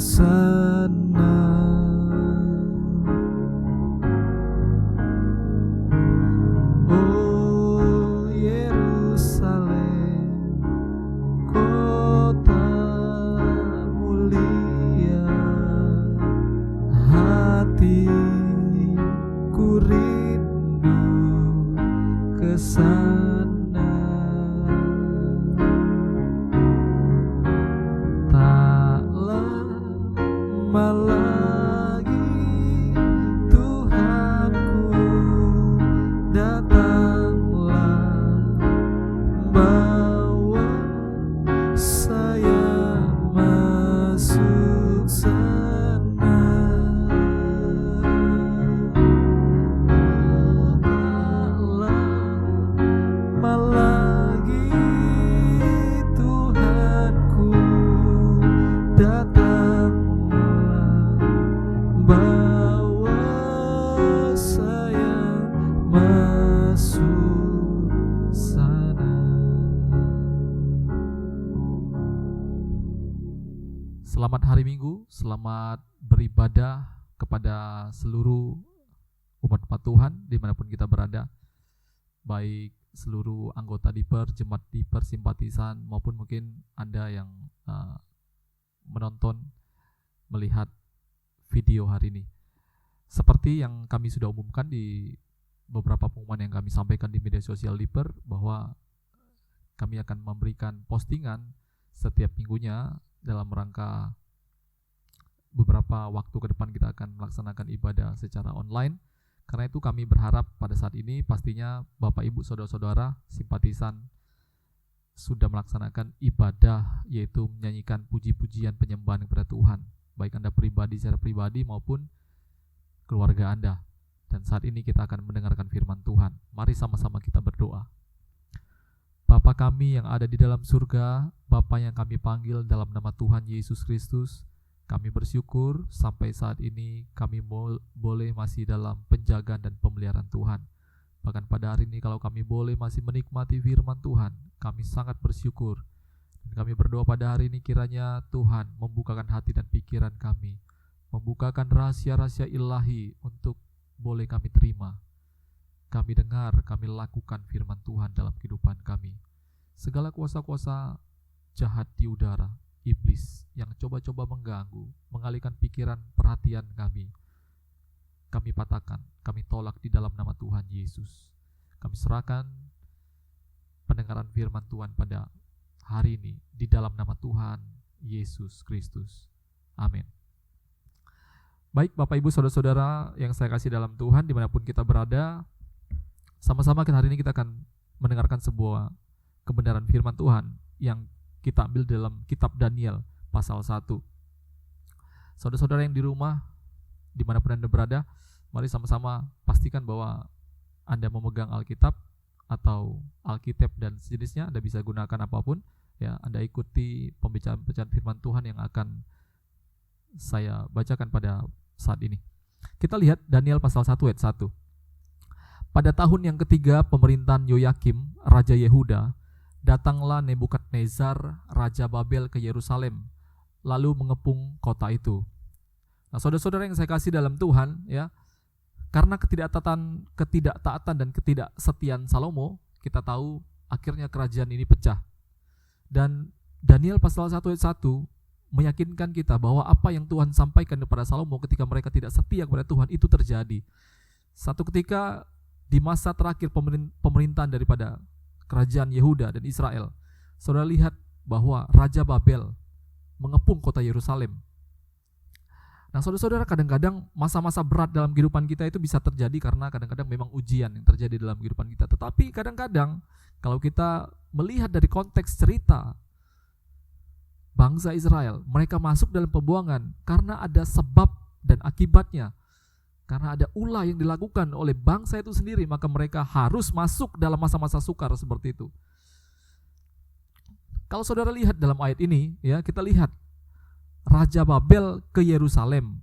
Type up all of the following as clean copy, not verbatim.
sana. Oh Yerusalem, kota mulia, hatiku rindu ke sana. Tak lama lagi Tuhanku, datanglah bawa saya masuk sana. Tak lama lagi Tuhanku, datanglah bawa saya masuk sana. Selamat hari Minggu, selamat beribadah kepada seluruh umat Tuhan dimanapun kita berada, baik seluruh anggota Diper, jemaat Diper, simpatisan, maupun mungkin Anda yang menonton, melihat video hari ini. Seperti yang kami sudah umumkan di beberapa pengumuman yang kami sampaikan di media sosial Diper, bahwa kami akan memberikan postingan setiap minggunya dalam rangka beberapa waktu ke depan kita akan melaksanakan ibadah secara online. Karena itu kami berharap pada saat ini pastinya Bapak Ibu Saudara-saudara simpatisan sudah melaksanakan ibadah, yaitu menyanyikan puji-pujian penyembahan kepada Tuhan, baik Anda pribadi secara pribadi maupun keluarga Anda. Dan saat ini kita akan mendengarkan firman Tuhan. Mari sama-sama kita berdoa. Bapa kami yang ada di dalam surga, Bapa yang kami panggil dalam nama Tuhan Yesus Kristus, kami bersyukur sampai saat ini kami boleh masih dalam penjagaan dan pemeliharaan Tuhan. Bahkan pada hari ini kalau kami boleh masih menikmati firman Tuhan, kami sangat bersyukur. Dan kami berdoa pada hari ini kiranya Tuhan membukakan hati dan pikiran kami, membukakan rahasia-rahasia ilahi untuk boleh kami terima, kami dengar, kami lakukan firman Tuhan dalam kehidupan kami. Segala kuasa-kuasa jahat di udara, iblis yang coba-coba mengganggu, mengalihkan pikiran, perhatian kami patahkan, kami tolak di dalam nama Tuhan Yesus. Kami serahkan pendengaran firman Tuhan pada hari ini di dalam nama Tuhan Yesus Kristus. Amin. Baik Bapak Ibu Saudara-saudara yang saya kasih dalam Tuhan, dimanapun kita berada, sama-sama hari ini kita akan mendengarkan sebuah kebenaran firman Tuhan yang kita ambil dalam kitab Daniel pasal 1. Saudara-saudara yang di rumah, dimanapun Anda berada, mari sama-sama pastikan bahwa Anda memegang Alkitab atau Alkitab dan sejenisnya. Anda bisa gunakan apapun, ya. Anda ikuti pembicaraan firman Tuhan yang akan saya bacakan pada saat ini. Kita lihat Daniel pasal 1 ayat 1. Pada tahun yang ketiga pemerintahan Yoyakim, Raja Yehuda, datanglah Nebukadnezar, Raja Babel ke Yerusalem, lalu mengepung kota itu. Nah, saudara-saudara yang saya kasih dalam Tuhan, ya, karena ketidaktaatan dan ketidaksetiaan Salomo, kita tahu akhirnya kerajaan ini pecah. Dan Daniel pasal 1 ayat 1 meyakinkan kita bahwa apa yang Tuhan sampaikan kepada Salomo ketika mereka tidak setia kepada Tuhan itu terjadi. Satu ketika di masa terakhir pemerintahan daripada kerajaan Yehuda dan Israel, saudara lihat bahwa Raja Babel mengepung kota Yerusalem. Nah, saudara-saudara, kadang-kadang masa-masa berat dalam kehidupan kita itu bisa terjadi karena kadang-kadang memang ujian yang terjadi dalam kehidupan kita. Tetapi kadang-kadang kalau kita melihat dari konteks cerita bangsa Israel, mereka masuk dalam pembuangan karena ada sebab dan akibatnya. Karena ada ulah yang dilakukan oleh bangsa itu sendiri, maka mereka harus masuk dalam masa-masa sukar seperti itu. Kalau saudara lihat dalam ayat ini, ya, kita lihat Raja Babel ke Yerusalem.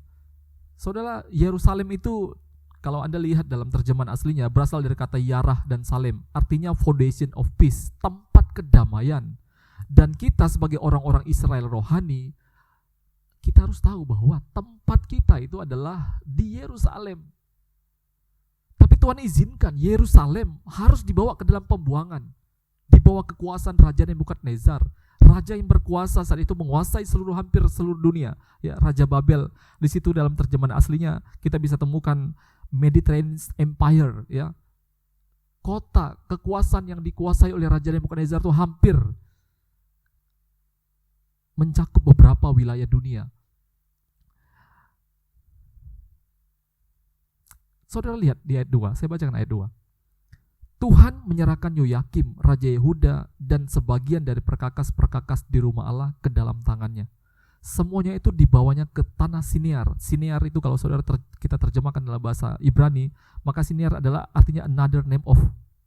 Saudara, Yerusalem itu kalau Anda lihat dalam terjemahan aslinya berasal dari kata Yarah dan Salem, artinya foundation of peace, tempat kedamaian. Dan kita sebagai orang-orang Israel rohani, kita harus tahu bahwa tempat kita itu adalah di Yerusalem. Tapi Tuhan izinkan Yerusalem harus dibawa ke dalam pembuangan, dibawa kekuasaan Raja Nebukadnezar, raja yang berkuasa saat itu menguasai hampir seluruh dunia, ya, Raja Babel. Di situ dalam terjemahan aslinya kita bisa temukan Mediterranean Empire, ya. Kota kekuasaan yang dikuasai oleh Raja Nebukadnezar itu hampir mencakup beberapa wilayah dunia. Saudara lihat di ayat 2, saya bacakan ayat 2. Tuhan menyerahkan Yoyakim, Raja Yehuda, dan sebagian dari perkakas-perkakas di rumah Allah ke dalam tangannya. Semuanya itu dibawanya ke tanah Siniar. Siniar itu kalau saudara kita terjemahkan dalam bahasa Ibrani, maka Siniar adalah artinya another name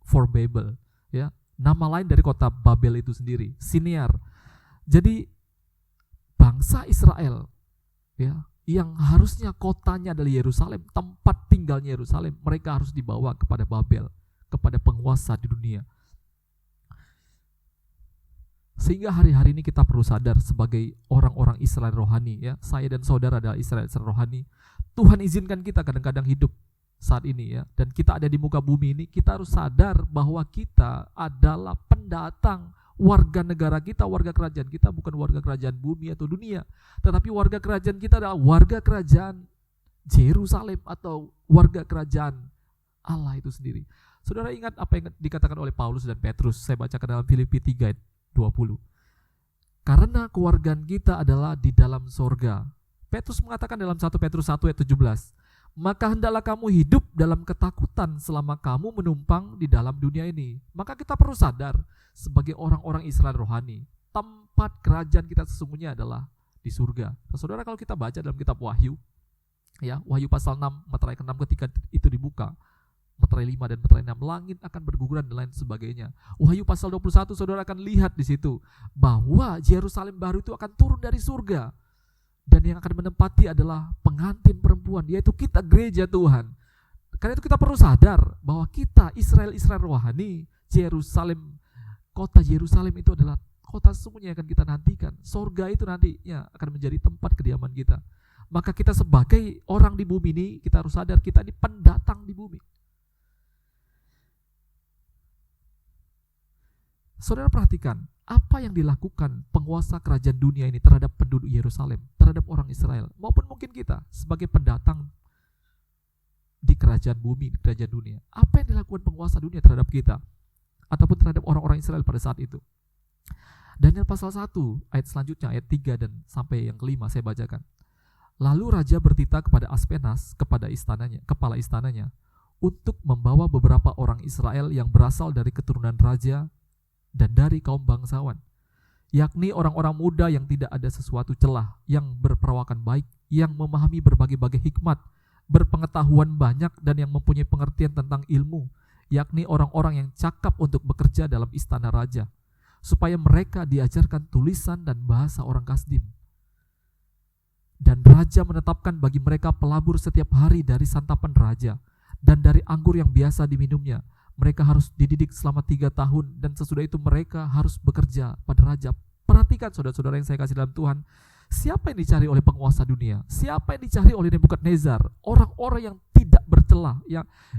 for Babel, ya, nama lain dari kota Babel itu sendiri, Siniar. Jadi bangsa Israel, ya, yang harusnya kotanya adalah Yerusalem, tempat tinggalnya Yerusalem, mereka harus dibawa kepada Babel, kepada penguasa di dunia. Sehingga hari-hari ini kita perlu sadar sebagai orang-orang Israel rohani, ya, saya dan saudara adalah Israel rohani. Tuhan izinkan kita kadang-kadang hidup saat ini, ya, dan kita ada di muka bumi ini, kita harus sadar bahwa kita adalah pendatang. Warga negara kita, warga kerajaan kita bukan warga kerajaan bumi atau dunia, tetapi warga kerajaan kita adalah warga kerajaan Yerusalem atau warga kerajaan Allah itu sendiri. Saudara ingat apa yang dikatakan oleh Paulus dan Petrus? Saya bacakan dalam Filipi 3 ayat 20. Karena kewargaan kita adalah di dalam sorga. Petrus mengatakan dalam 1 Petrus 1 ayat 17, maka hendaklah kamu hidup dalam ketakutan selama kamu menumpang di dalam dunia ini. Maka kita perlu sadar sebagai orang-orang Israel rohani, tempat kerajaan kita sesungguhnya adalah di surga. Nah, saudara, kalau kita baca dalam kitab Wahyu, ya, Wahyu pasal 6, meterai ke-6 ketika itu dibuka, meterai 5 dan meterai 6, langit akan berguguran dan lain sebagainya. Wahyu pasal 21, saudara akan lihat di situ bahwa Yerusalem baru itu akan turun dari surga. Dan yang akan menempati adalah pengantin perempuan, yaitu kita, gereja Tuhan. Karena itu kita perlu sadar bahwa kita Israel rohani, Yerusalem, kota Yerusalem itu adalah kota sesungguhnya yang akan kita nantikan. Sorga itu nantinya akan menjadi tempat kediaman kita. Maka kita sebagai orang di bumi ini, kita harus sadar kita ini pendatang di bumi. Saudara perhatikan, apa yang dilakukan penguasa kerajaan dunia ini terhadap penduduk Yerusalem, terhadap orang Israel, maupun mungkin kita sebagai pendatang di kerajaan bumi, di kerajaan dunia. Apa yang dilakukan penguasa dunia terhadap kita, ataupun terhadap orang-orang Israel pada saat itu? Daniel pasal 1, ayat selanjutnya, ayat 3 dan sampai yang kelima saya bacakan. Lalu raja bertitah kepada Aspenas, kepada istananya, kepala istananya, untuk membawa beberapa orang Israel yang berasal dari keturunan raja dan dari kaum bangsawan, yakni orang-orang muda yang tidak ada sesuatu celah, yang berperawakan baik, yang memahami berbagai-bagai hikmat, berpengetahuan banyak, dan yang mempunyai pengertian tentang ilmu, yakni orang-orang yang cakap untuk bekerja dalam istana raja, supaya mereka diajarkan tulisan dan bahasa orang Kasdim. Dan raja menetapkan bagi mereka pelabur setiap hari dari santapan raja, dan dari anggur yang biasa diminumnya. Mereka harus dididik selama 3 tahun, dan sesudah itu mereka harus bekerja pada raja. Perhatikan saudara-saudara yang saya kasih dalam Tuhan, siapa yang dicari oleh penguasa dunia? Siapa yang dicari oleh Nebukadnezar? Orang-orang yang tidak bercelah,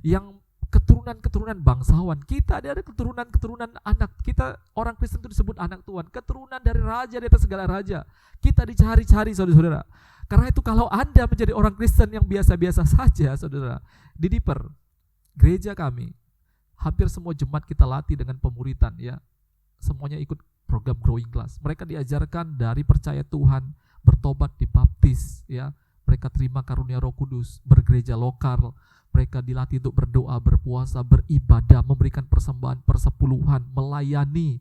yang keturunan-keturunan bangsawan. Kita ada keturunan-keturunan anak. Kita orang Kristen itu disebut anak Tuhan, keturunan dari raja di atas segala raja. Kita dicari-cari saudara-saudara. Karena itu kalau Anda menjadi orang Kristen yang biasa-biasa saja, saudara, di Diper, gereja kami, hampir semua jemaat kita latih dengan pemuritan, ya. Semuanya ikut program Growing Class. Mereka diajarkan dari percaya Tuhan, bertobat, dibaptis, ya. Mereka terima karunia Roh Kudus, bergereja lokal. Mereka dilatih untuk berdoa, berpuasa, beribadah, memberikan persembahan, persepuluhan, melayani,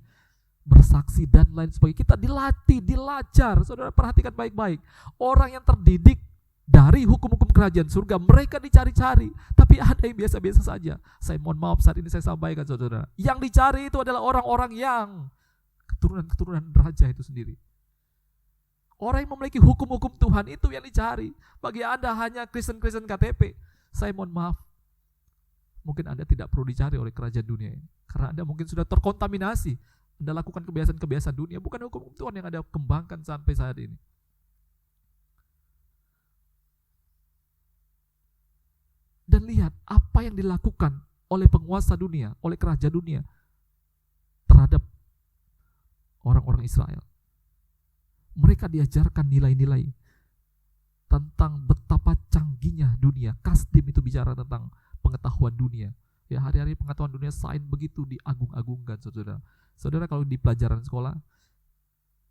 bersaksi, dan lain sebagainya. Kita dilatih, dilajar. Saudara perhatikan baik-baik. Orang yang terdidik dari hukum-hukum kerajaan surga, mereka dicari-cari. Tapi ada yang biasa-biasa saja. Saya mohon maaf saat ini saya sampaikan saudara. Yang dicari itu adalah orang-orang yang keturunan-keturunan raja itu sendiri. Orang yang memiliki hukum-hukum Tuhan itu yang dicari. Bagi Anda hanya Kristen-Kristen KTP, saya mohon maaf. Mungkin Anda tidak perlu dicari oleh kerajaan dunia ini. Karena Anda mungkin sudah terkontaminasi. Anda lakukan kebiasaan-kebiasaan dunia, bukan hukum Tuhan yang Anda kembangkan sampai saat ini. Dan lihat apa yang dilakukan oleh penguasa dunia, oleh kerajaan dunia terhadap orang-orang Israel. Mereka diajarkan nilai-nilai tentang betapa canggihnya dunia. Kasdim itu bicara tentang pengetahuan dunia. Ya, hari-hari pengetahuan dunia sains begitu diagung-agungkan, saudara. Saudara, kalau di pelajaran sekolah,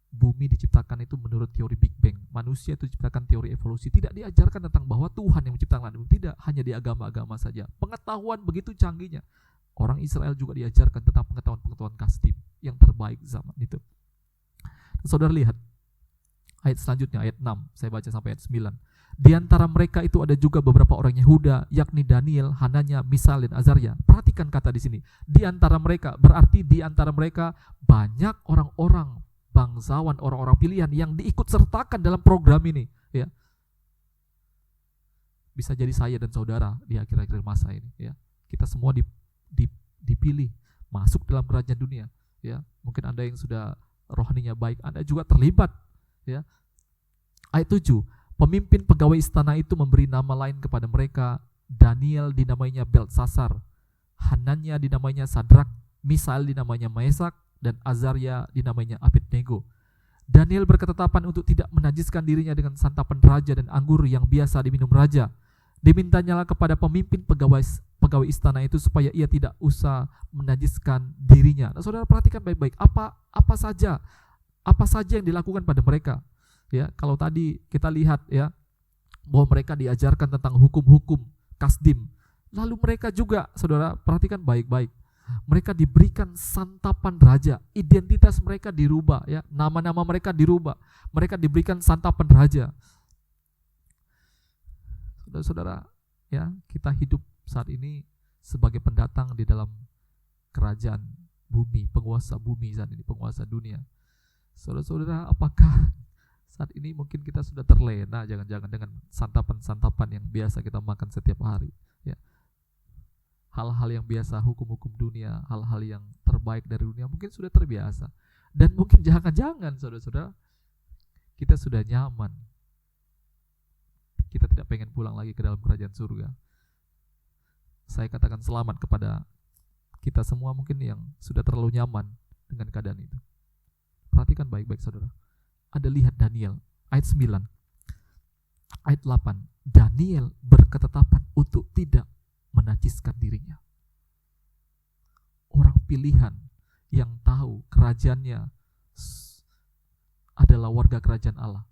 bumi diciptakan itu menurut teori Big Bang. Manusia itu diciptakan teori evolusi. Tidak diajarkan tentang bahwa Tuhan yang menciptakan bumi. Tidak, hanya di agama-agama saja. Pengetahuan begitu canggihnya. Orang Israel juga diajarkan tentang pengetahuan-pengetahuan kasdim yang terbaik zaman itu. Saudara lihat ayat selanjutnya, ayat 6. Saya baca sampai ayat 9. Di antara mereka itu ada juga beberapa orang Yehuda, yakni Daniel, Hananya, Misal, dan Azaria. Perhatikan kata di sini. Di antara mereka, berarti di antara mereka banyak orang-orang bangsawan, orang-orang pilihan yang diikut sertakan dalam program ini, ya. Bisa jadi saya dan saudara di akhir-akhir masa ini, ya. Kita semua dipilih masuk dalam kerajaan dunia, ya. Mungkin Anda yang sudah rohaninya baik, Anda juga terlibat, ya. Ayat 7. Pemimpin pegawai istana itu memberi nama lain kepada mereka. Daniel dinamainya Beltsasar, Hananya dinamainya Sadrak, Misael dinamainya Mesak, dan Azaria dinamainya Abednego. Daniel berketetapan untuk tidak menajiskan dirinya dengan santapan raja dan anggur yang biasa diminum raja. Dimintanyalah kepada pemimpin pegawai istana itu supaya ia tidak usah menajiskan dirinya. Nah, saudara perhatikan baik-baik apa saja yang dilakukan pada mereka. Ya, kalau tadi kita lihat, ya, bahwa mereka diajarkan tentang hukum-hukum kasdim. Lalu mereka juga, saudara perhatikan baik-baik, mereka diberikan santapan raja, identitas mereka dirubah, ya, nama-nama mereka dirubah, mereka diberikan santapan raja. Saudara-saudara, ya, kita hidup saat ini sebagai pendatang di dalam kerajaan bumi, penguasa bumi saat ini, penguasa dunia. Saudara-saudara, apakah saat ini mungkin kita sudah terlena jangan-jangan dengan santapan-santapan yang biasa kita makan setiap hari, ya. Hal-hal yang biasa, hukum-hukum dunia, hal-hal yang terbaik dari dunia mungkin sudah terbiasa. Dan mungkin jangan-jangan saudara-saudara, kita sudah nyaman. Kita tidak pengen pulang lagi ke dalam kerajaan surga. Saya katakan selamat kepada kita semua mungkin yang sudah terlalu nyaman dengan keadaan itu. Perhatikan baik-baik saudara. Anda lihat Daniel, ayat 9. Ayat 8. Daniel berketetapan untuk tidak menajiskan dirinya. Orang pilihan yang tahu kerajaannya adalah warga kerajaan Allah.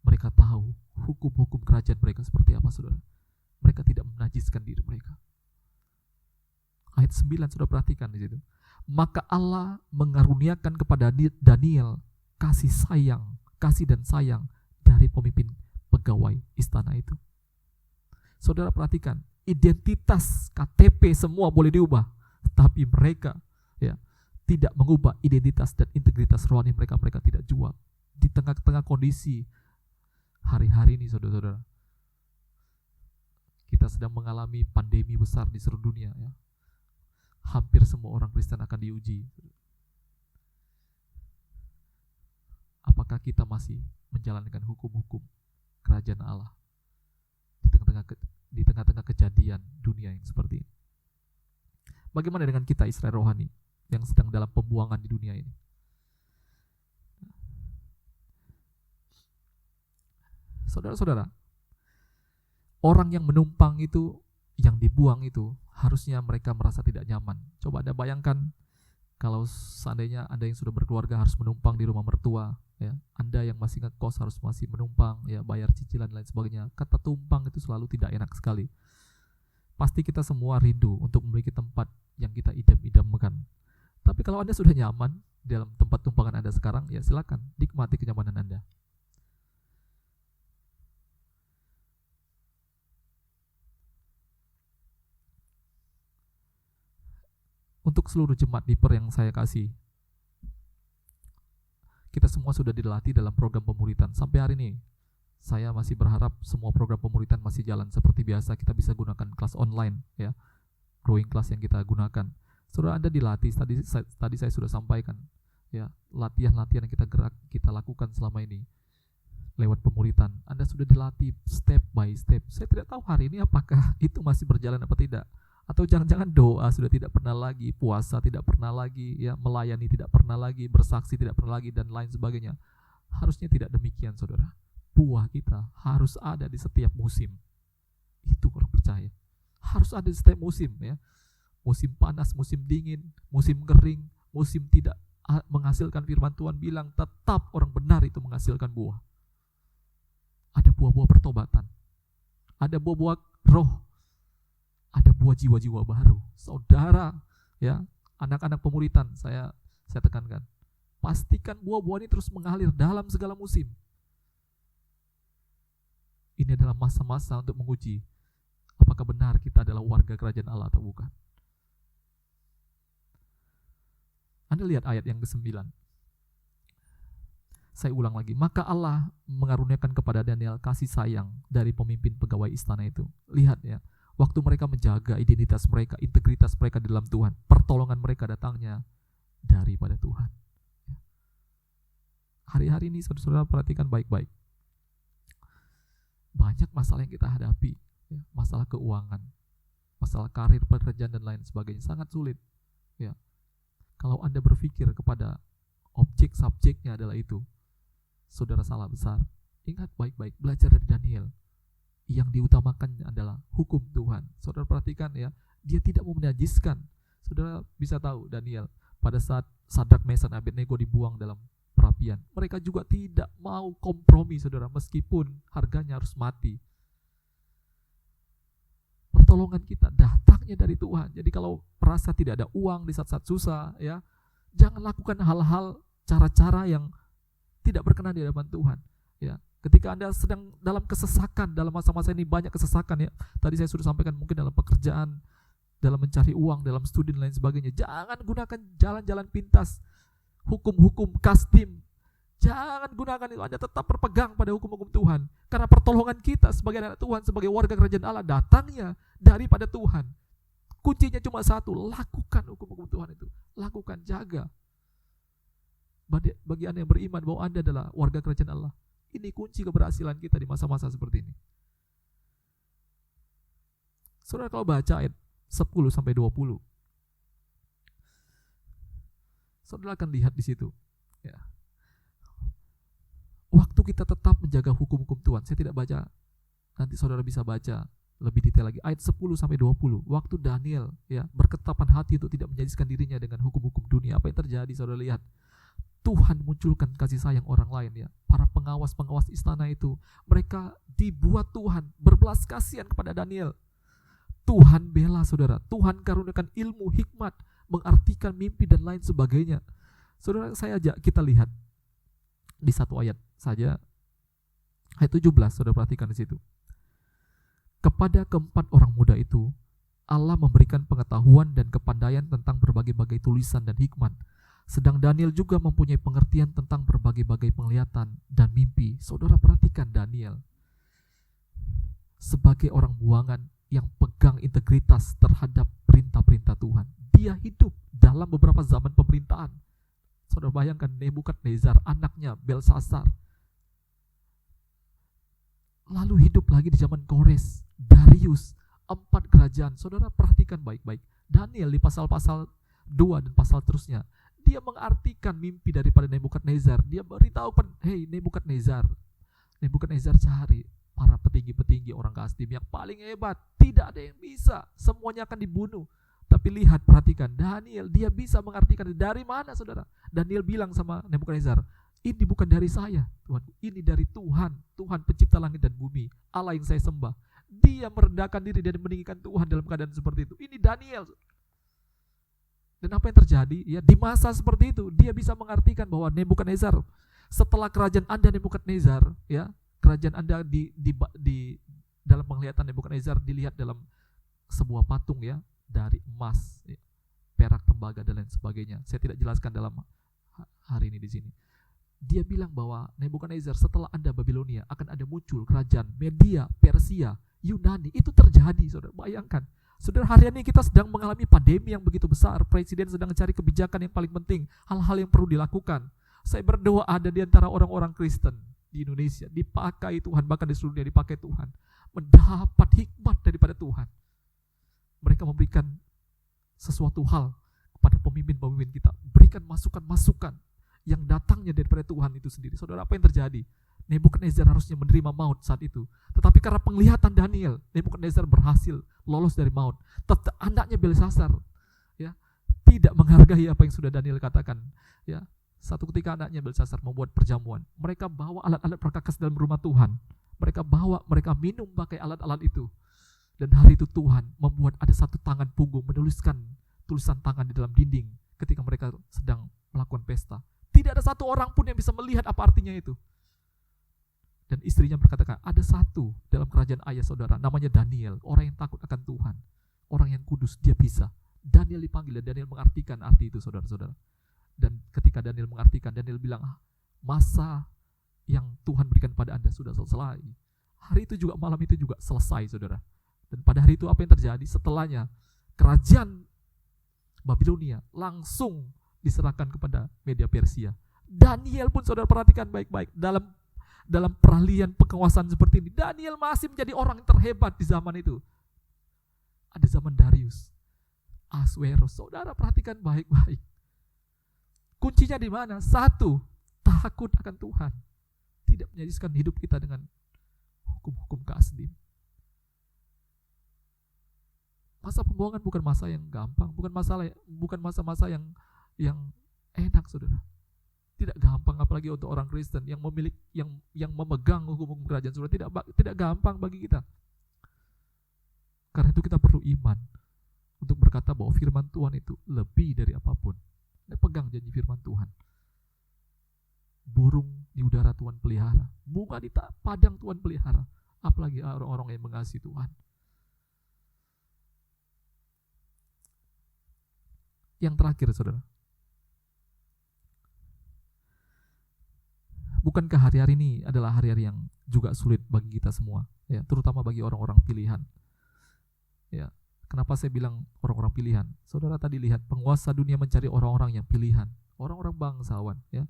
Mereka tahu hukum-hukum kerajaan mereka seperti apa, saudara. Mereka tidak menajiskan diri mereka. Ayat 9, saudara perhatikan di situ. Maka Allah mengaruniakan kepada Daniel kasih dan sayang dari pemimpin pegawai istana itu. Saudara perhatikan, identitas KTP semua boleh diubah, tapi mereka, ya, tidak mengubah identitas dan integritas rohani mereka. Mereka tidak jual di tengah-tengah kondisi hari-hari ini, saudara-saudara. Kita sedang mengalami pandemi besar di seluruh dunia, ya. Hampir semua orang Kristen akan diuji. Apakah kita masih menjalankan hukum-hukum kerajaan Allah di tengah-tengah kejadian dunia yang seperti ini? Bagaimana dengan kita Israel rohani yang sedang dalam pembuangan di dunia ini? Saudara-saudara, orang yang menumpang itu, yang dibuang itu, harusnya mereka merasa tidak nyaman. Coba Anda bayangkan kalau seandainya Anda yang sudah berkeluarga harus menumpang di rumah mertua, ya. Anda yang masih ngekos harus masih menumpang, ya, bayar cicilan dan lain sebagainya. Kata tumpang itu selalu tidak enak sekali. Pasti kita semua rindu untuk memiliki tempat yang kita idam-idamkan. Tapi kalau Anda sudah nyaman dalam tempat tumpangan Anda sekarang, ya silakan nikmati kenyamanan Anda. Untuk seluruh jemaat Diper yang saya kasih, kita semua sudah dilatih dalam program pemuritan. Sampai hari ini, saya masih berharap semua program pemuritan masih jalan seperti biasa. Kita bisa gunakan kelas online, ya, growing class yang kita gunakan. Saudara, Anda dilatih. Tadi saya sudah sampaikan, ya, latihan-latihan yang kita lakukan selama ini. lewat pemuritan, Anda sudah dilatih step by step. Saya tidak tahu hari ini apakah itu masih berjalan apa tidak. Atau jangan-jangan doa sudah tidak pernah lagi, puasa tidak pernah lagi, ya, melayani tidak pernah lagi, bersaksi tidak pernah lagi, dan lain sebagainya. Harusnya tidak demikian, saudara. Buah kita harus ada di setiap musim. Itu orang percaya. Harus ada di setiap musim, ya. Musim panas, musim dingin, musim kering, musim tidak menghasilkan, firman Tuhan bilang tetap orang benar itu menghasilkan buah. Ada buah-buah pertobatan, ada buah-buah roh, ada buah jiwa-jiwa baru. Saudara, ya, anak-anak pemuritan, saya tekankan, pastikan buah-buah ini terus mengalir dalam segala musim. Ini adalah masa-masa untuk menguji apakah benar kita adalah warga kerajaan Allah atau bukan. Anda lihat ayat yang ke-9. Saya ulang lagi. Maka Allah mengaruniakan kepada Daniel kasih sayang dari pemimpin pegawai istana itu. Lihat, ya, waktu mereka menjaga identitas mereka, integritas mereka di dalam Tuhan, pertolongan mereka datangnya daripada Tuhan. Hari-hari ini saudara-saudara perhatikan baik-baik. Banyak masalah yang kita hadapi, ya, masalah keuangan, masalah karir, pekerjaan, dan lain sebagainya, sangat sulit, ya. Kalau Anda berpikir kepada objek subjeknya adalah itu, saudara salah besar. Ingat baik-baik, belajar dari Daniel. Yang diutamakan adalah hukum Tuhan. Saudara perhatikan, ya, dia tidak mau menajiskan. Saudara bisa tahu Daniel, pada saat Sadrak, Mesan, Abednego dibuang dalam perapian, mereka juga tidak mau kompromi, saudara, meskipun harganya harus mati. Pertolongan kita datangnya dari Tuhan. Jadi kalau merasa tidak ada uang di saat-saat susah, ya, jangan lakukan hal-hal, cara-cara yang tidak berkenan di hadapan Tuhan, ya. Ketika Anda sedang dalam kesesakan, dalam masa-masa ini banyak kesesakan, ya. Tadi saya sudah sampaikan, mungkin dalam pekerjaan, dalam mencari uang, dalam studi dan lain sebagainya. Jangan gunakan jalan-jalan pintas, hukum-hukum kastim. Jangan gunakan itu. Anda tetap berpegang pada hukum-hukum Tuhan. Karena pertolongan kita sebagai anak Tuhan, sebagai warga kerajaan Allah, datangnya daripada Tuhan. Kuncinya cuma satu, lakukan hukum-hukum Tuhan itu. Lakukan, jaga. Bagi Anda yang beriman bahwa Anda adalah warga kerajaan Allah, ini kunci keberhasilan kita di masa-masa seperti ini. Saudara kalau baca ayat 10-20, saudara akan lihat di situ, ya. Waktu kita tetap menjaga hukum-hukum Tuhan, saya tidak baca, nanti saudara bisa baca lebih detail lagi. Ayat 10-20, waktu Daniel, ya, berketapan hati untuk tidak menjadikan dirinya dengan hukum-hukum dunia, apa yang terjadi, saudara lihat. Tuhan munculkan kasih sayang orang lain, ya. Para pengawas-pengawas istana itu, mereka dibuat Tuhan berbelas kasihan kepada Daniel. Tuhan bela, saudara. Tuhan karuniakan ilmu, hikmat, mengartikan mimpi dan lain sebagainya. Saudara, saya ajak kita lihat di satu ayat saja, ayat 17, saudara perhatikan di situ. Kepada keempat orang muda itu, Allah memberikan pengetahuan dan kepandaian tentang berbagai-bagai tulisan dan hikmat. Sedang Daniel juga mempunyai pengertian tentang berbagai-bagai penglihatan dan mimpi. Saudara perhatikan Daniel sebagai orang buangan yang pegang integritas terhadap perintah-perintah Tuhan. Dia hidup dalam beberapa zaman pemerintahan. Saudara bayangkan Nebukadnezar, anaknya Belsasar, lalu hidup lagi di zaman Kores, Darius, 4 kerajaan. Saudara perhatikan baik-baik. Daniel di pasal-pasal 2 dan pasal terusnya, dia mengartikan mimpi daripada Nebukadnezar. Dia beritahukan, hey Nebukadnezar, cari para petinggi-petinggi orang Kasdim yang paling hebat. Tidak ada yang bisa, semuanya akan dibunuh. Tapi lihat, perhatikan, Daniel, dia bisa mengartikan dari mana, saudara. Daniel bilang sama Nebukadnezar, ini bukan dari saya, Tuhan, ini dari Tuhan, Tuhan pencipta langit dan bumi, Allah yang saya sembah. Dia merendahkan diri dan meninggikan Tuhan dalam keadaan seperti itu. Ini Daniel. Dan apa yang terjadi? Ya, di masa seperti itu, dia bisa mengartikan bahwa Nebukadnezar, setelah kerajaan Anda Nebukadnezar, ya, kerajaan Anda di dalam penglihatan Nebukadnezar dilihat dalam sebuah patung, ya, dari emas, ya, perak, tembaga dan lain sebagainya. Saya tidak jelaskan dalam hari ini di sini. Dia bilang bahwa Nebukadnezar, setelah Anda Babilonia akan ada muncul kerajaan Media, Persia, Yunani. Itu terjadi, saudara. Bayangkan, saudara, hari ini kita sedang mengalami pandemi yang begitu besar. Presiden sedang mencari kebijakan yang paling penting, hal-hal yang perlu dilakukan. Saya berdoa ada di antara orang-orang Kristen, di Indonesia dipakai Tuhan, bahkan di seluruh dunia dipakai Tuhan, mendapat hikmat daripada Tuhan. Mereka memberikan sesuatu hal kepada pemimpin-pemimpin kita, berikan masukan-masukan yang datangnya daripada Tuhan itu sendiri. Saudara, apa yang terjadi? Nebukadnezar harusnya menerima maut saat itu, tetapi karena penglihatan Daniel, Nebukadnezar berhasil lolos dari maut. Anaknya Belsasar, ya, tidak menghargai apa yang sudah Daniel katakan. Ya, satu ketika anaknya Belsasar membuat perjamuan, mereka bawa alat-alat perkakas dalam rumah Tuhan. Mereka minum pakai alat-alat itu. Dan hari itu Tuhan membuat ada satu tangan punggung menuliskan tulisan tangan di dalam dinding ketika mereka sedang melakukan pesta. Tidak ada satu orang pun yang bisa melihat apa artinya itu. Dan istrinya berkata, ada satu dalam kerajaan ayah saudara, namanya Daniel, orang yang takut akan Tuhan, orang yang kudus, dia bisa. Daniel dipanggil dan Daniel mengartikan arti itu, saudara-saudara. Dan ketika Daniel mengartikan, Daniel bilang, masa yang Tuhan berikan pada Anda sudah selesai. Hari itu juga, malam itu juga selesai, saudara. Dan pada hari itu apa yang terjadi? Setelahnya, kerajaan Babilonia langsung diserahkan kepada Media Persia. Daniel pun, saudara, perhatikan baik-baik, dalam peralihan penguasaan seperti ini, Daniel masih menjadi orang yang terhebat di zaman itu. Ada zaman Darius, Ahasweros. Saudara, perhatikan baik-baik. Kuncinya di mana? Satu, takut akan Tuhan. Tidak menjadikan hidup kita dengan hukum-hukum kasdim. Masa pembuangan bukan masa yang gampang, bukan masa-masa yang enak, saudara. Tidak gampang, apalagi untuk orang Kristen yang memegang hukum kerajaan surga. Tidak gampang bagi kita. Karena itu kita perlu iman untuk berkata bahwa firman Tuhan itu lebih dari apapun. Pegang janji firman Tuhan. Burung di udara Tuhan pelihara, bunga di padang Tuhan pelihara, apalagi orang-orang yang mengasihi Tuhan. Yang terakhir, saudara, bukankah hari-hari ini adalah hari-hari yang juga sulit bagi kita semua, ya, terutama bagi orang-orang pilihan. Ya, kenapa saya bilang orang-orang pilihan? Saudara tadi lihat, penguasa dunia mencari orang-orang yang pilihan, orang-orang bangsawan, ya.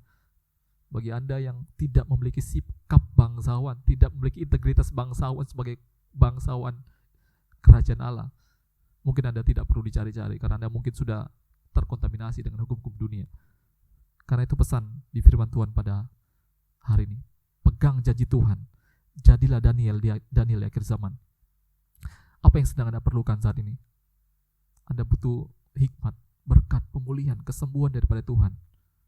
Bagi Anda yang tidak memiliki sikap bangsawan, tidak memiliki integritas bangsawan sebagai bangsawan kerajaan Allah, mungkin Anda tidak perlu dicari-cari, karena Anda mungkin sudah terkontaminasi dengan hukum-hukum dunia. Karena itu pesan di firman Tuhan pada hari ini, pegang janji Tuhan, jadilah Daniel di akhir zaman. Apa yang sedang Anda perlukan saat ini? Anda butuh hikmat, berkat, pemulihan, kesembuhan daripada Tuhan.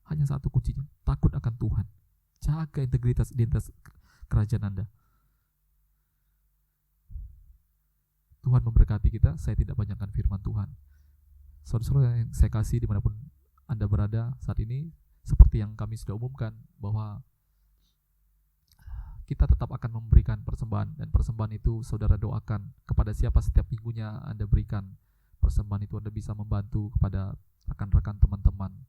Hanya satu kuncinya, takut akan Tuhan. Jaga integritas identitas kerajaan Anda. Tuhan memberkati kita. Saya tidak banyakkan firman Tuhan. Saudara-saudara yang saya kasih dimanapun Anda berada saat ini, seperti yang kami sudah umumkan, bahwa kita tetap akan memberikan persembahan, dan persembahan itu saudara doakan kepada siapa setiap minggunya Anda berikan persembahan itu. Anda bisa membantu kepada rekan-rekan, teman-teman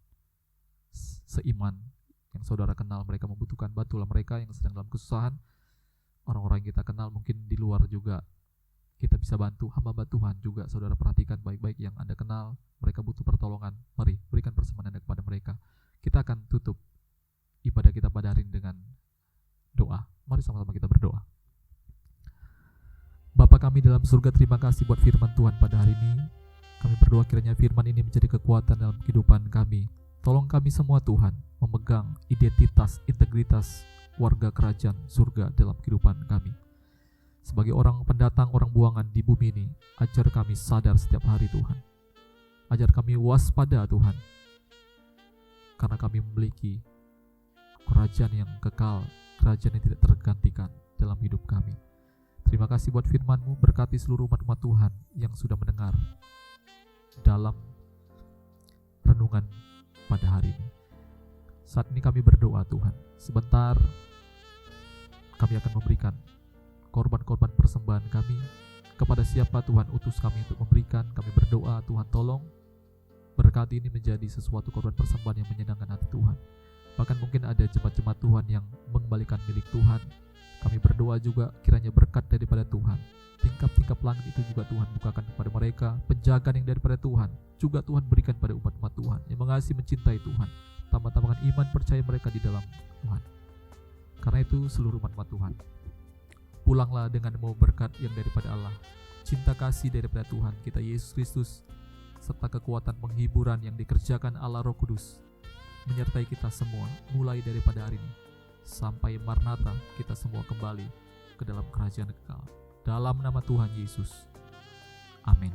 seiman yang saudara kenal, mereka membutuhkan. Bantulah mereka yang sedang dalam kesusahan. Orang-orang yang kita kenal mungkin di luar juga kita bisa bantu. Hamba Tuhan juga saudara perhatikan baik-baik yang Anda kenal, mereka butuh pertolongan. Mari berikan persembahan Anda kepada mereka. Kita akan tutup ibadah kita pada hari ini dengan doa. Mari sama-sama kita berdoa. Bapa kami dalam surga, terima kasih buat firman Tuhan pada hari ini. Kami berdoa kiranya firman ini menjadi kekuatan dalam kehidupan kami. Tolong kami semua Tuhan memegang identitas, integritas warga kerajaan surga dalam kehidupan kami. Sebagai orang pendatang, orang buangan di bumi ini, ajar kami sadar setiap hari Tuhan. Ajar kami waspada Tuhan, karena kami memiliki kerajaan yang kekal, kerajaan yang tidak tergantikan dalam hidup kami. Terima kasih buat firman-Mu, berkati seluruh umat-umat Tuhan yang sudah mendengar dalam renungan pada hari ini. Saat ini kami berdoa Tuhan, sebentar kami akan memberikan korban-korban persembahan kami kepada siapa Tuhan utus kami untuk memberikan. Kami berdoa Tuhan, tolong berkati ini menjadi sesuatu korban persembahan yang menyenangkan hati Tuhan. Bahkan mungkin ada jemaat-jemaat Tuhan yang mengembalikan milik Tuhan. Kami berdoa juga kiranya berkat daripada Tuhan, tingkap-tingkap langit itu juga Tuhan bukakan kepada mereka. Penjagaan yang daripada Tuhan juga Tuhan berikan pada umat-umat Tuhan yang mengasihi, mencintai Tuhan. Tambah-tambahkan iman percaya mereka di dalam Tuhan. Karena itu seluruh umat Tuhan, pulanglah dengan membawa berkat yang daripada Allah, cinta kasih daripada Tuhan kita Yesus Kristus, serta kekuatan penghiburan yang dikerjakan Allah Roh Kudus menyertai kita semua mulai daripada hari ini sampai Maranatha kita semua kembali ke dalam kerajaan kekal. Dalam nama Tuhan Yesus. Amin.